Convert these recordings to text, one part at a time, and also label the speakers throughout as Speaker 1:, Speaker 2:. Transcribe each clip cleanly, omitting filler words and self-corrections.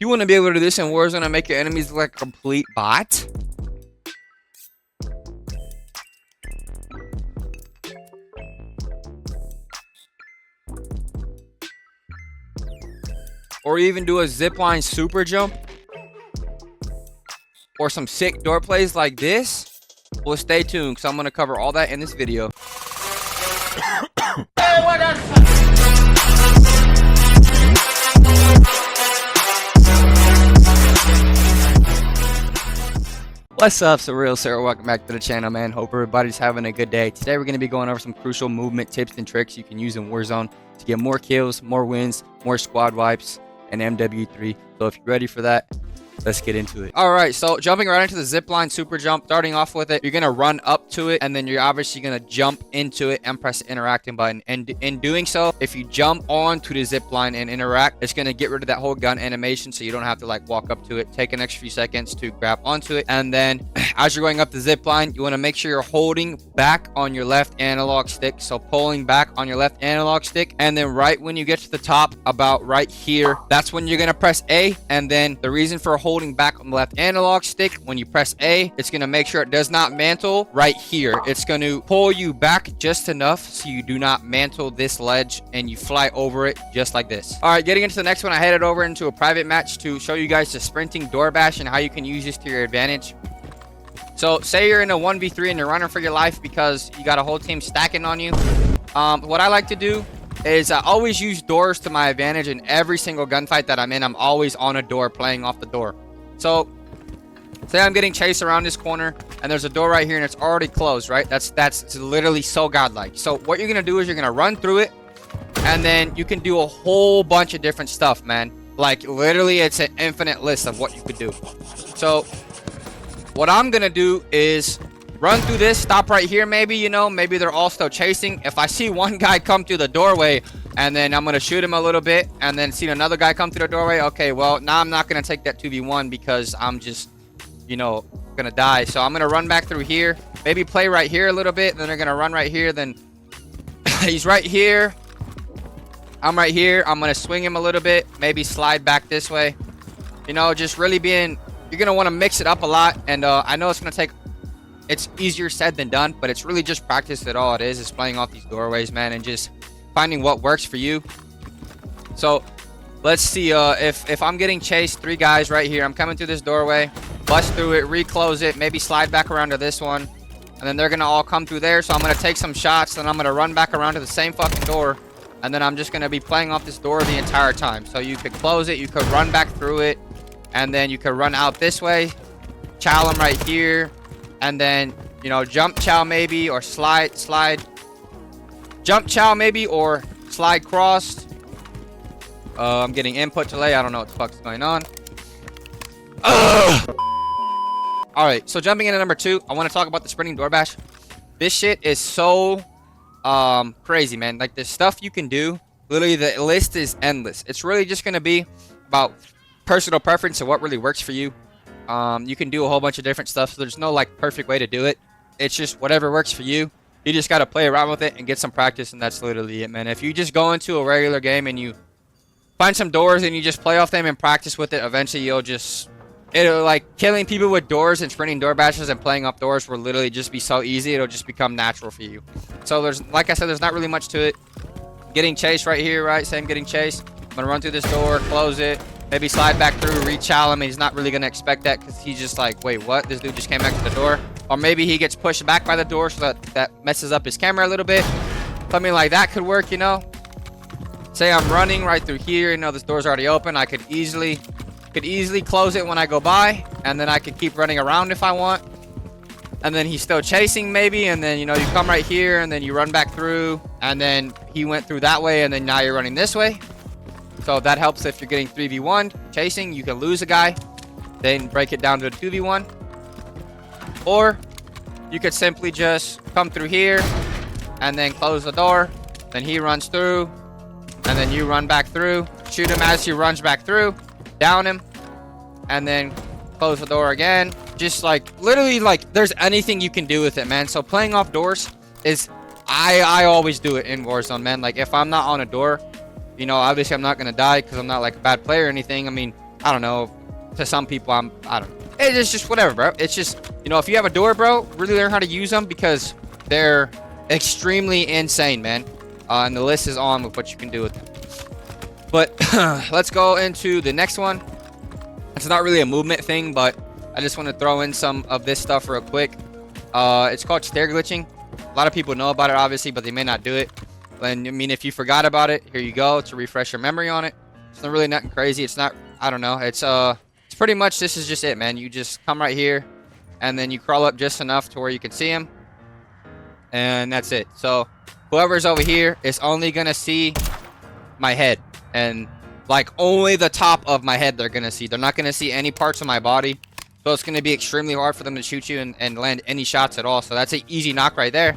Speaker 1: You want to be able to do this in Warzone and make your enemies look like a complete bot? Or even do a zipline super jump? Or some sick door plays like this? Well, stay tuned because I'm going to cover all that in this video. What's up, Surreal Sarah? Welcome back to the channel, man. Hope everybody's having a good day. Today we're going to be going over some crucial movement tips and tricks you can use in Warzone to get more kills, more wins, more squad wipes, and MW3. So if you're ready for that, let's get into it. All right, so jumping right into the zipline super jump, starting off with it, you're going to run up to it, and then you're obviously going to jump into it and press the interacting button. And in doing so, if you jump onto the zipline and interact, it's going to get rid of that whole gun animation, so you don't have to like walk up to it. Take an extra few seconds to grab onto it, and then as you're going up the zipline, you want to make sure you're holding back on your left analog stick. So pulling back on your left analog stick, and then right when you get to the top, about right here, that's when you're going to press A. And then the reason for holding back on the left analog stick, when you press A, it's going to make sure it does not mantle right here. It's going to pull you back just enough so you do not mantle this ledge and you fly over it just like this. All right, getting into the next one, I headed over into a private match to show you guys the sprinting door bash and how you can use this to your advantage. So say you're in a 1v3 and you're running for your life because you got a whole team stacking on you. What I like to do is I always use doors to my advantage. In every single gunfight that I'm in, I'm always on a door, playing off the door. So say I'm getting chased around this corner and there's a door right here and it's already closed, right? That's literally so godlike. So what you're gonna do is you're gonna run through it, and then you can do a whole bunch of different stuff, man. Like literally it's an infinite list of what you could do. So what I'm gonna do is run through this, stop right here, maybe, you know, maybe they're all still chasing. If I see one guy come through the doorway, and then I'm gonna shoot him a little bit, and then see another guy come through the doorway, okay, well, now I'm not gonna take that 2v1 because I'm just, you know, gonna die. So I'm gonna run back through here, maybe play right here a little bit, and then they're gonna run right here, then he's right here, I'm right here, I'm gonna swing him a little bit, maybe slide back this way, you know, just really being, you're gonna want to mix it up a lot. And I know it's gonna take, it's easier said than done, but it's really just practice that all it is playing off these doorways, man, and just finding what works for you. So let's see, if I'm getting chased, 3 guys right here, I'm coming through this doorway, bust through it, reclose it, maybe slide back around to this one, and then they're gonna all come through there. So I'm gonna take some shots, then I'm gonna run back around to the same fucking door, and then I'm just gonna be playing off this door the entire time. So you could close it, you could run back through it, and then you could run out this way, chow them right here, and then, you know, jump chow maybe, or slide jump chow maybe, or slide crossed. I'm getting input delay, I don't know what the fuck's going on. All right, so jumping into number 2, I want to talk about the sprinting door bash. This shit is so crazy, man. Like, the stuff you can do, literally the list is endless. It's really just gonna be about personal preference and what really works for you. You can do a whole bunch of different stuff, so there's no like perfect way to do it. It's just whatever works for you. You just got to play around with it and get some practice, and that's literally it, man. If you just go into a regular game and you find some doors and you just play off them and practice with it, eventually it'll like, killing people with doors and sprinting door bashes and playing up doors will literally just be so easy. It'll just become natural for you. So there's, like I said, there's not really much to it. Getting chased right here, right? Same, getting chased. I'm gonna run through this door, close it, maybe slide back through, rechow him. He's not really gonna expect that because he's just like, wait, what? This dude just came back to the door. Or maybe he gets pushed back by the door, so that messes up his camera a little bit. Something like that could work, you know. Say I'm running right through here, you know, this door's already open. I could easily close it when I go by, and then I could keep running around if I want. And then he's still chasing maybe, and then, you know, you come right here and then you run back through, and then he went through that way, and then now you're running this way. So that helps if you're getting 3v1 chasing. You can lose a guy, then break it down to a 2v1. Or you could simply just come through here and then close the door. Then he runs through, and then you run back through. Shoot him as he runs back through. Down him, and then close the door again. Just like, literally, like, there's anything you can do with it, man. So playing off doors is, I always do it in Warzone, man. Like, if I'm not on a door, you know, obviously I'm not gonna die because I'm not like a bad player or anything. I mean, I don't know, to some people, I don't know. It's just whatever, bro. It's just, you know, if you have a door, bro, really learn how to use them because they're extremely insane, man. And the list is on with what you can do with them. But let's go into the next one. It's not really a movement thing, but I just want to throw in some of this stuff real quick. It's called stair glitching. A lot of people know about it, obviously, but they may not do it. And I mean, if you forgot about it, here you go to refresh your memory on it. It's not really nothing crazy. It's not, I don't know. It's pretty much, this is just it, man. You just come right here, and then you crawl up just enough to where you can see him, and that's it. So whoever's over here is only gonna see my head, and like only the top of my head they're gonna see. They're not gonna see any parts of my body, so it's gonna be extremely hard for them to shoot you and land any shots at all. So that's an easy knock right there.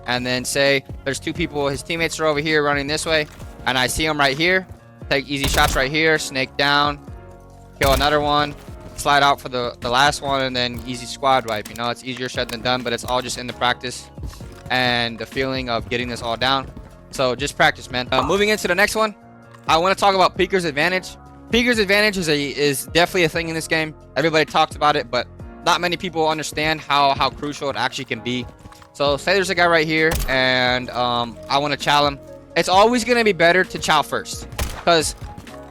Speaker 1: And then say there's two people, his teammates are over here running this way, and I see him right here. Take easy shots right here, snake down, kill another one, slide out for the last one, and then easy squad wipe. You know, it's easier said than done, but it's all just in the practice and the feeling of getting this all down. So just practice, man. Moving into the next one, I want to talk about peeker's advantage. Peeker's advantage is definitely a thing in this game. Everybody talks about it, but not many people understand how crucial it actually can be. So say there's a guy right here, and I want to chow him. It's always going to be better to chow first, because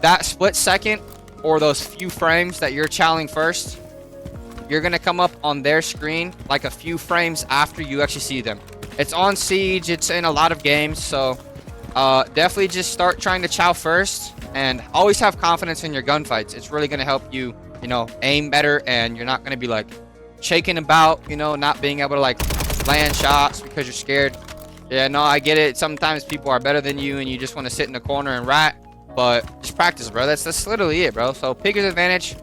Speaker 1: that split second or those few frames that you're chowing first, you're going to come up on their screen like a few frames after you actually see them. It's on Siege, it's in a lot of games, so definitely just start trying to chow first, and always have confidence in your gunfights. It's really going to help you, you know, aim better, and you're not going to be like shaking about, you know, not being able to like land shots because you're scared. Yeah, no, I get it. Sometimes people are better than you and you just want to sit in the corner and rat, but just practice, bro. That's literally it, bro. So peeker's advantage,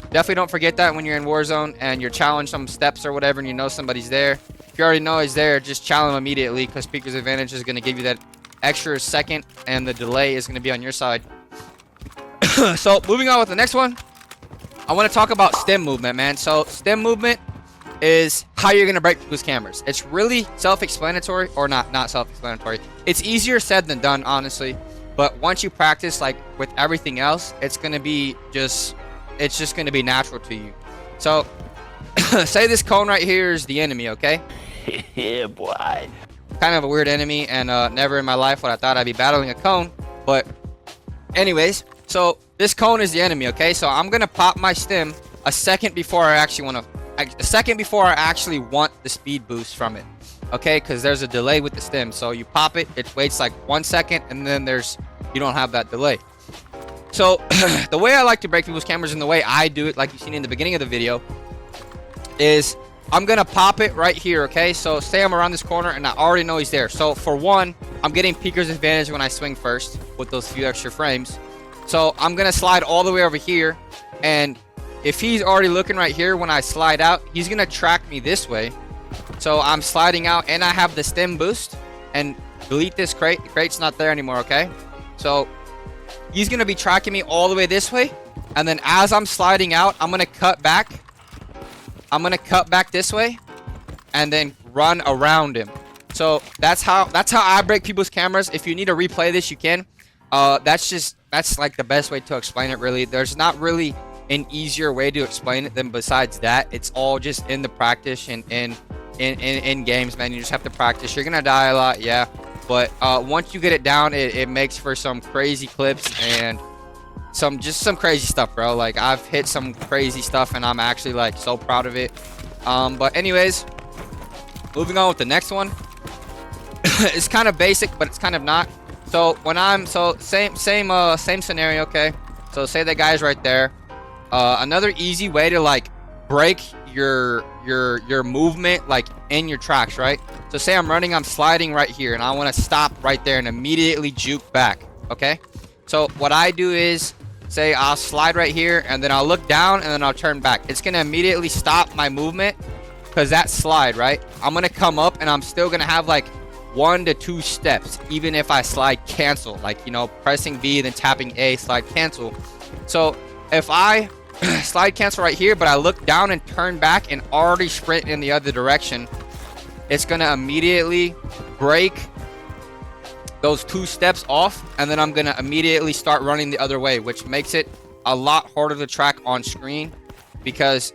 Speaker 1: definitely don't forget that when you're in Warzone and you're challenging some steps or whatever and you know somebody's there. If you already know he's there, just challenge him immediately, because peeker's advantage is going to give you that extra second and the delay is going to be on your side. So moving on with the next one, I want to talk about STIM movement, man. So STIM movement is how you're going to break people's cameras. It's really self-explanatory, or not self-explanatory. It's easier said than done, honestly. But once you practice, like with everything else, it's going to be just going to be natural to you. So say this cone right here is the enemy, okay?
Speaker 2: Yeah, boy.
Speaker 1: Kind of a weird enemy, and never in my life would I thought I'd be battling a cone. But anyways, so this cone is the enemy, okay? So I'm going to pop my stim a second before I actually want the speed boost from it, okay? Because there's a delay with the stim. So you pop it, it waits like 1 second, and then you don't have that delay. So the way I like to break people's cameras and the way I do it, like you've seen in the beginning of the video, is I'm gonna pop it right here, okay? So say I'm around this corner and I already know he's there. So for one, I'm getting peeker's advantage when I swing first with those few extra frames. So I'm gonna slide all the way over here, and if he's already looking right here when I slide out, he's gonna track me this way. So I'm sliding out and I have the stim boost, and delete this crate. The crate's not there anymore, okay? So he's gonna be tracking me all the way this way, and then as I'm sliding out, I'm gonna cut back. I'm gonna cut back this way and then run around him. So that's how I break people's cameras. If you need to replay this, you can. That's like the best way to explain it, really. There's not really an easier way to explain it than besides that. It's all just in the practice and in games, man. You just have to practice. You're gonna die a lot, yeah, but once you get it down, it makes for some crazy clips and some crazy stuff, bro. Like, I've hit some crazy stuff and I'm actually like so proud of it. But anyways, moving on with the next one. It's kind of basic, but it's kind of not. So when same scenario, okay? So say that guy's right there. Another easy way to like break your movement, like in your tracks, right? So say I'm running, I'm sliding right here, and I want to stop right there and immediately juke back, okay? So what I do is, say I'll slide right here, and then I'll look down, and then I'll turn back. It's gonna immediately stop my movement, because that slide, right? I'm gonna come up, and I'm still gonna have like 1 to 2 steps, even if I slide cancel, like, you know, pressing B then tapping A, slide cancel. So if I slide cancel right here, but I look down and turn back and already sprint in the other direction, it's gonna immediately break those 2 steps off, and then I'm gonna immediately start running the other way, which makes it a lot harder to track on screen because,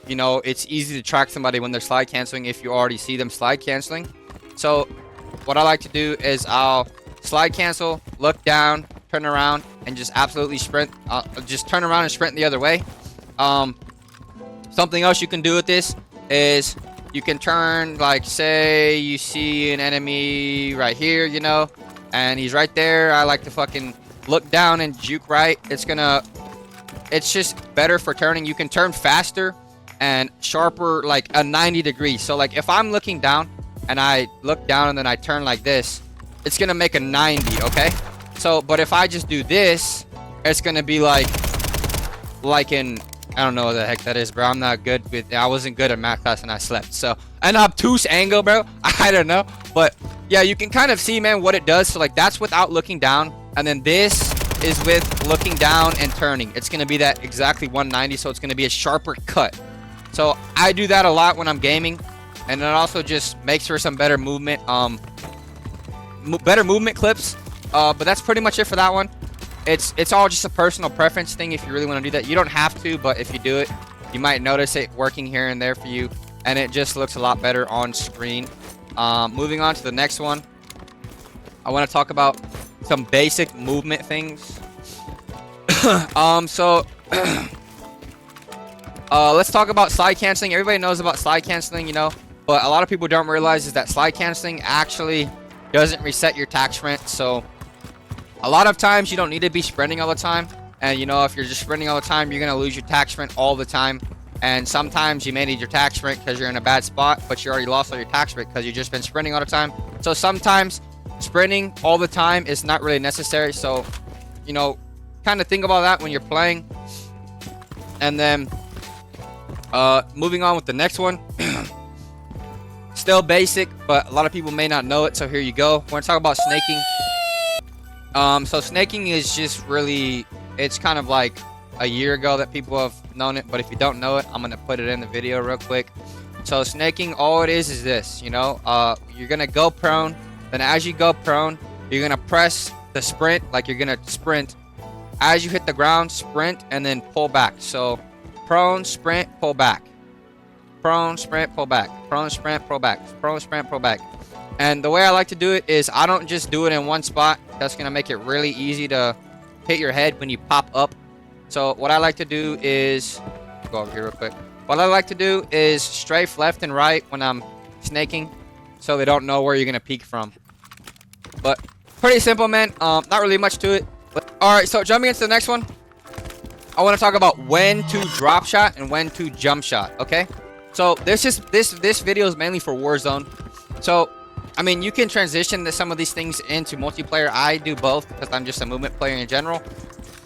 Speaker 1: you know, it's easy to track somebody when they're slide canceling if you already see them slide canceling. So what I like to do is I'll slide cancel, look down, turn around, and just absolutely sprint. Just turn around and sprint the other way. Something else you can do with this is you can turn, like, say you see an enemy right here, you know, and he's right there. I like to fucking look down and juke right. It's just better for turning. You can turn faster and sharper, like a 90 degrees. So like if I'm looking down and I look down and then I turn like this, it's gonna make a 90, okay? So, but if I just do this, it's gonna be like in, I don't know what the heck that is, bro. I'm not good with, I wasn't good at math class and I slept. So, an obtuse angle, bro. I don't know. But yeah, you can kind of see, man, what it does. So like that's without looking down. And then this is with looking down and turning. It's going to be that exactly 190. So it's going to be a sharper cut. So I do that a lot when I'm gaming. And it also just makes for some better movement, better movement clips. But that's pretty much it for that one. It's all just a personal preference thing if you really want to do that. You don't have to, but if you do it, you might notice it working here and there for you, and it just looks a lot better on screen. Moving on to the next one, I want to talk about some basic movement things. Let's talk about slide canceling. Everybody knows about slide canceling, you know, but a lot of people don't realize is that slide canceling actually doesn't reset your tack sprint. So a lot of times you don't need to be sprinting all the time. And you know, if you're just sprinting all the time, you're going to lose your tack sprint all the time. And sometimes you may need your tack sprint because you're in a bad spot, but you already lost all your tack sprint because you've just been sprinting all the time. So sometimes sprinting all the time is not really necessary. So, you know, kind of think about that when you're playing. And then moving on with the next one. Still basic, but a lot of people may not know it. So here you go. We're going to talk about snaking. So snaking is just really, it's kind of like a year ago that people have known it, but if you don't know it, I'm gonna put it in the video real quick. So snaking, all it is this, you know, you're gonna go prone, then as you go prone, you're gonna press the sprint, like you're gonna sprint. As you hit the ground, sprint, and then pull back. So prone, sprint, pull back. Prone, sprint, pull back. Prone, sprint, pull back. Prone, sprint, pull back. And the way I like to do it is I don't just do it in one spot. That's gonna make it really easy to hit your head when you pop up. So what I like to do is go over here real quick. What I like to do is strafe left and right when I'm snaking, so they don't know where you're gonna peek from. But pretty simple, man. Not really much to it. All right, so jumping into the next one, I want to talk about when to drop shot and when to jump shot. Okay, so this video is mainly for Warzone. So I mean, you can transition some of these things into multiplayer. I do both because I'm just a movement player in general.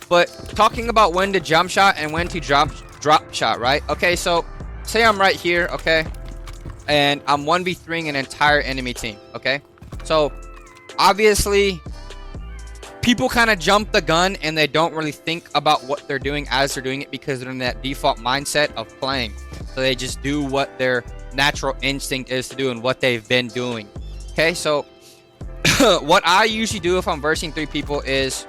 Speaker 1: But talking about when to jump shot and when to drop shot, right? Okay, so say I'm right here, okay, and I'm 1v3ing an entire enemy team, okay? So obviously people kind of jump the gun and they don't really think about what they're doing as they're doing it because they're in that default mindset of playing. So they just do what their natural instinct is to do and what they've been doing. Okay, so what I usually do if I'm versing 3 people is,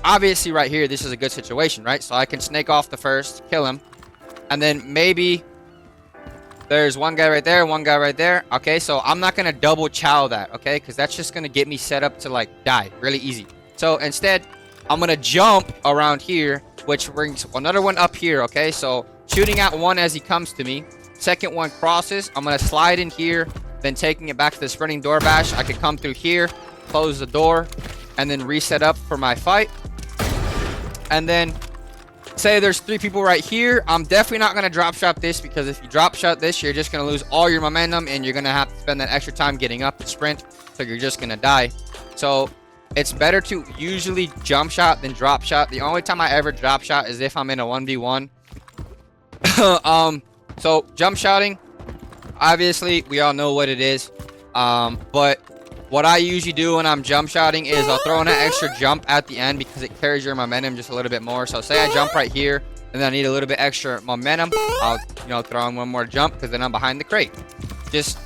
Speaker 1: obviously right here, this is a good situation, right? So I can snake off the first, kill him, and then maybe there's one guy right there, one guy right there. Okay, so I'm not going to double chow that, okay? Because that's just going to get me set up to, like, die really easy. So instead, I'm going to jump around here, which brings another one up here, okay? So shooting at one as he comes to me. Second one crosses. I'm going to slide in here. Then taking it back to the sprinting door bash, I could come through here, close the door, and then reset up for my fight. And then say there's 3 people right here. I'm definitely not going to drop shot this because if you drop shot this, you're just going to lose all your momentum and you're going to have to spend that extra time getting up and sprint. So you're just going to die. So it's better to usually jump shot than drop shot. The only time I ever drop shot is if I'm in a 1v1. So jump shotting, obviously we all know what it is, but what I usually do when I'm jump shotting is I'll throw in an extra jump at the end because it carries your momentum just a little bit more. So say I jump right here and then I need a little bit extra momentum, I'll, you know, throw in one more jump because then I'm behind the crate. Just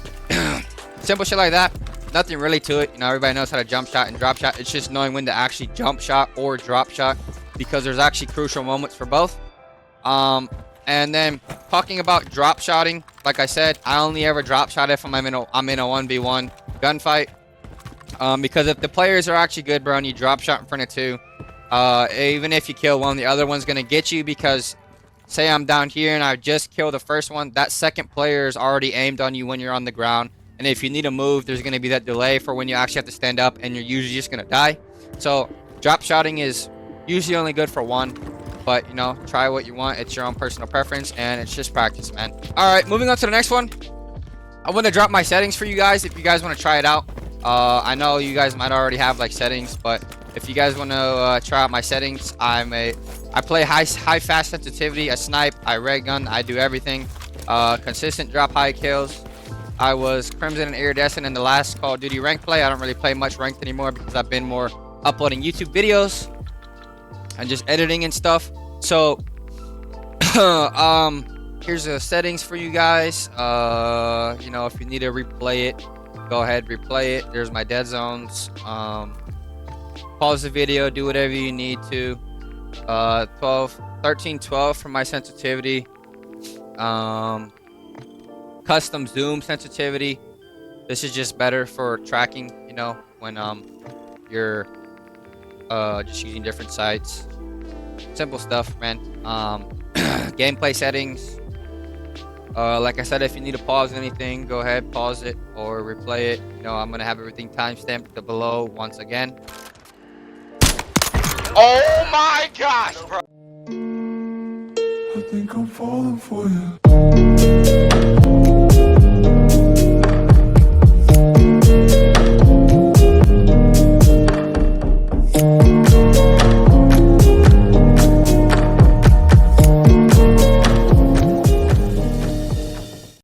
Speaker 1: simple shit like that. Nothing really to it. You know, everybody knows how to jump shot and drop shot. It's just knowing when to actually jump shot or drop shot. because there's actually crucial moments for both. And then talking about drop shotting, like I said, I only ever drop shot if I'm in a 1v1 gunfight. Because if the players are actually good, bro, and you drop shot in front of two, even if you kill one, the other one's gonna get you, because say I'm down here and I just killed the first one, that second player is already aimed on you when you're on the ground. And if you need to move, there's gonna be that delay for when you actually have to stand up, and you're usually just gonna die. So drop shotting is usually only good for one. But, you know, try what you want. It's your own personal preference, and it's just practice, man. All right, moving on to the next one. I want to drop my settings for you guys if you guys want to try it out. I know you guys might already have, like, settings, but if you guys want to try out my settings, I play high fast sensitivity, I snipe, I ray gun, I do everything. Consistent drop high kills. I was Crimson and Iridescent in the last Call of Duty ranked play. I don't really play much ranked anymore because I've been more uploading YouTube videos and just editing and stuff. So here's the settings for you guys. You know, if you need to replay it, go ahead, replay it. There's my dead zones. Pause the video, do whatever you need to. 1312 for my sensitivity. Custom zoom sensitivity. This is just better for tracking, you know, when you're just using different sites. Simple stuff, man. Gameplay settings. Like I said, if you need to pause anything, go ahead, pause it or replay it. You know, I'm gonna have everything timestamped below once again.
Speaker 2: Oh my gosh, bro.
Speaker 3: I think I'm falling for you.